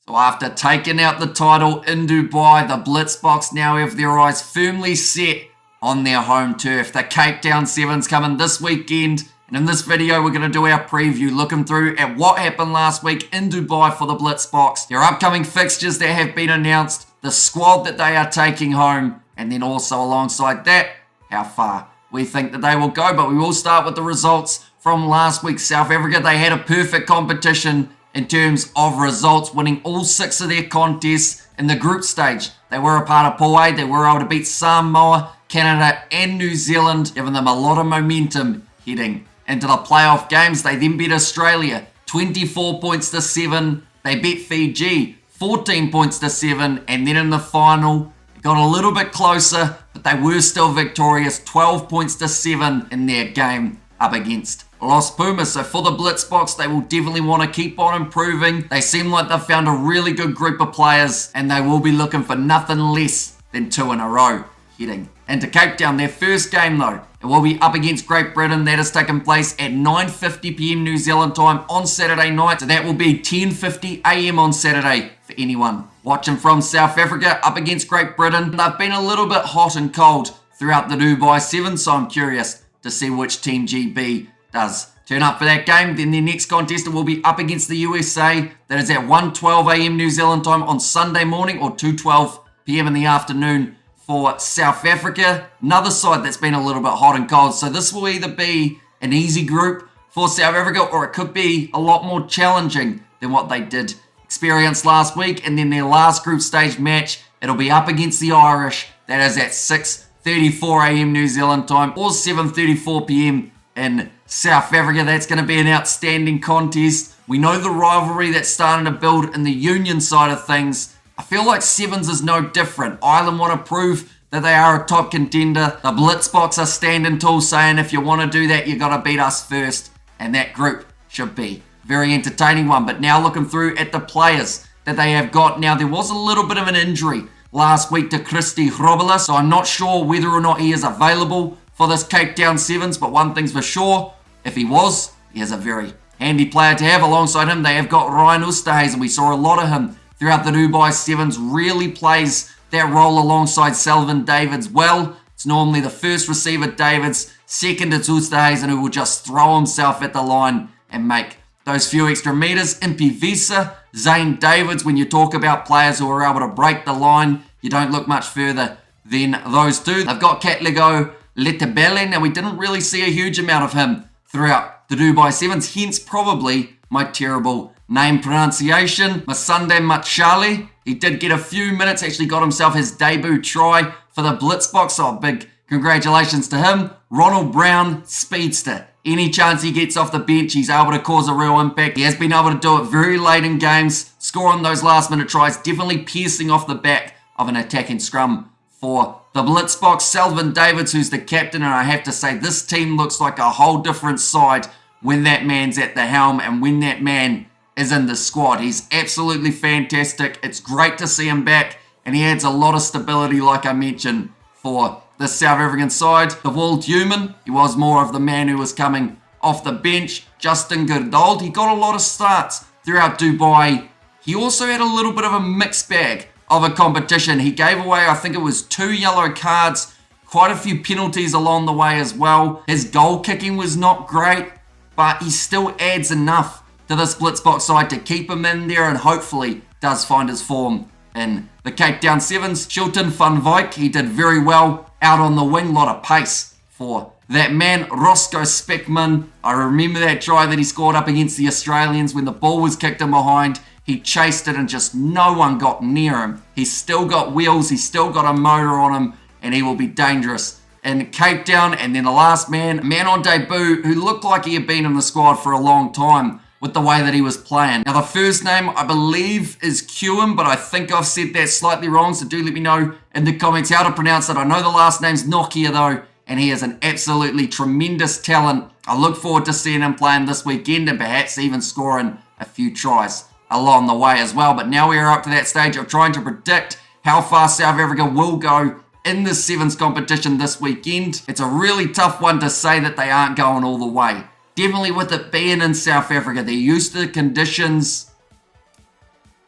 So after taking out the title in Dubai, the Blitzboks now have their eyes firmly set on their home turf. The Cape Town Sevens coming this weekend. And in this video, we're going to do our preview, looking through at what happened last week in Dubai for the Blitzboks, their upcoming fixtures that have been announced, the squad that they are taking home, and then also alongside that, how far we think that they will go. But we will start with the results from last week. South Africa, they had a perfect competition in terms of results, winning all 6 of their contests in the group stage. They were a part of Pool A. They were able to beat Samoa, Canada, and New Zealand, giving them a lot of momentum heading into the playoff games. They then beat Australia 24 points to 7. They beat Fiji 14 points to 7. And then in the final, it got a little bit closer, but they were still victorious, 12 points to 7 in their game up against Los Pumas. So for the Blitzboks, they will definitely want to keep on improving. They seem like they've found a really good group of players, and they will be looking for nothing less than 2 in a row heading into Cape Town. Their first game, though, it will be up against Great Britain. That is taking place at 9:50 p.m. New Zealand time on Saturday night. So that will be 10:50 a.m. on Saturday for anyone watching from South Africa up against Great Britain. They've been a little bit hot and cold throughout the Dubai Sevens, so I'm curious to see which Team GB does turn up for that game. Then their next contest will be up against the USA. That is at 1:12 a.m. New Zealand time on Sunday morning, or 2:12 p.m. in the afternoon for South Africa. Another side that's been a little bit hot and cold. So this will either be an easy group for South Africa, or it could be a lot more challenging than what they did experience last week. And then their last group stage match, it'll be up against the Irish. That is at 6:34 a.m. New Zealand time, or 7:34 p.m. in South Africa. That's going to be an outstanding contest. We know the rivalry that's starting to build in the Union side of things. I feel like Sevens is no different. Ireland want to prove that they are a top contender. The Blitzboks are standing tall, saying if you want to do that, you got to beat us first. And that group should be a very entertaining one. But now looking through at the players that they have got. Now, there was a little bit of an injury last week to Christy Hrobela, so I'm not sure whether or not he is available for this Cape Town Sevens. But one thing's for sure, if he was, he is a very handy player to have. Alongside him, they have got Ryan Oosterhuizen. We saw a lot of him throughout the Dubai Sevens. Really plays that role alongside Selvin Davids well. It's normally the first receiver, Davids. Second, it's Oosterhuizen, who will just throw himself at the line and make those few extra meters. Impi Visa, Zane Davids. When you talk about players who are able to break the line, you don't look much further than those two. They've got Katlego Letebele. Now, we didn't really see a huge amount of him throughout the Dubai Sevens, hence probably my terrible name pronunciation. Masande Machali, he did get a few minutes, actually got himself his debut try for the Blitzboks, so big congratulations to him. Ronald Brown, speedster. Any chance he gets off the bench, he's able to cause a real impact. He has been able to do it very late in games, scoring those last minute tries, definitely piercing off the back of an attacking scrum for the Blitzboks. Selvin Davids, who's the captain, and I have to say this team looks like a whole different side when that man's at the helm and when that man is in the squad. He's absolutely fantastic. It's great to see him back, and he adds a lot of stability, like I mentioned, for the South African side. The Wald Human, he was more of the man who was coming off the bench. Justin Gerdold, he got a lot of starts throughout Dubai. He also had a little bit of a mixed bag of a competition. He gave away, I think it was 2 yellow cards, quite a few penalties along the way as well. His goal kicking was not great, but he still adds enough to this Blitzboks side to keep him in there, and hopefully does find his form in the Cape Town Sevens. Chilton van Wyk, he did very well out on the wing, lot of pace for that man. Roscoe Speckman, I remember that try that he scored up against the Australians when the ball was kicked in behind. He chased it and just no one got near him. He's still got wheels, he's still got a motor on him, and he will be dangerous in Cape Town. And then the last man on debut, who looked like he had been in the squad for a long time with the way that he was playing. Now, the first name, I believe, is Kewen, but I think I've said that slightly wrong, so do let me know in the comments how to pronounce it. I know the last name's Nokia, though, and he is an absolutely tremendous talent. I look forward to seeing him playing this weekend and perhaps even scoring a few tries along the way as well. But now we are up to that stage of trying to predict how far South Africa will go in the Sevens competition this weekend. It's a really tough one to say that they aren't going all the way. Definitely with it being in South Africa, they're used to the conditions.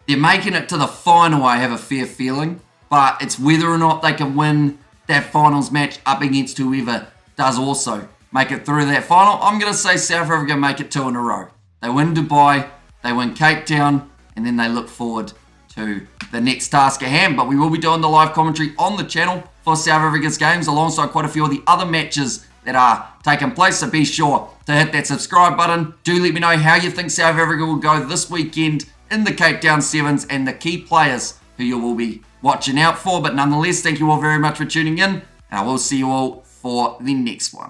They're making it to the final, I have a fair feeling. But it's whether or not they can win that finals match up against whoever does also make it through that final. I'm going to say South Africa make it 2 in a row. They win Dubai, they win Cape Town, and then they look forward to the next task at hand. But we will be doing the live commentary on the channel for South Africa's games alongside quite a few of the other matches that are taking place. So be sure to hit that subscribe button. Do let me know how you think South Africa will go this weekend in the Cape Town Sevens and the key players who you will be watching out for. But nonetheless, thank you all very much for tuning in, and I will see you all for the next one.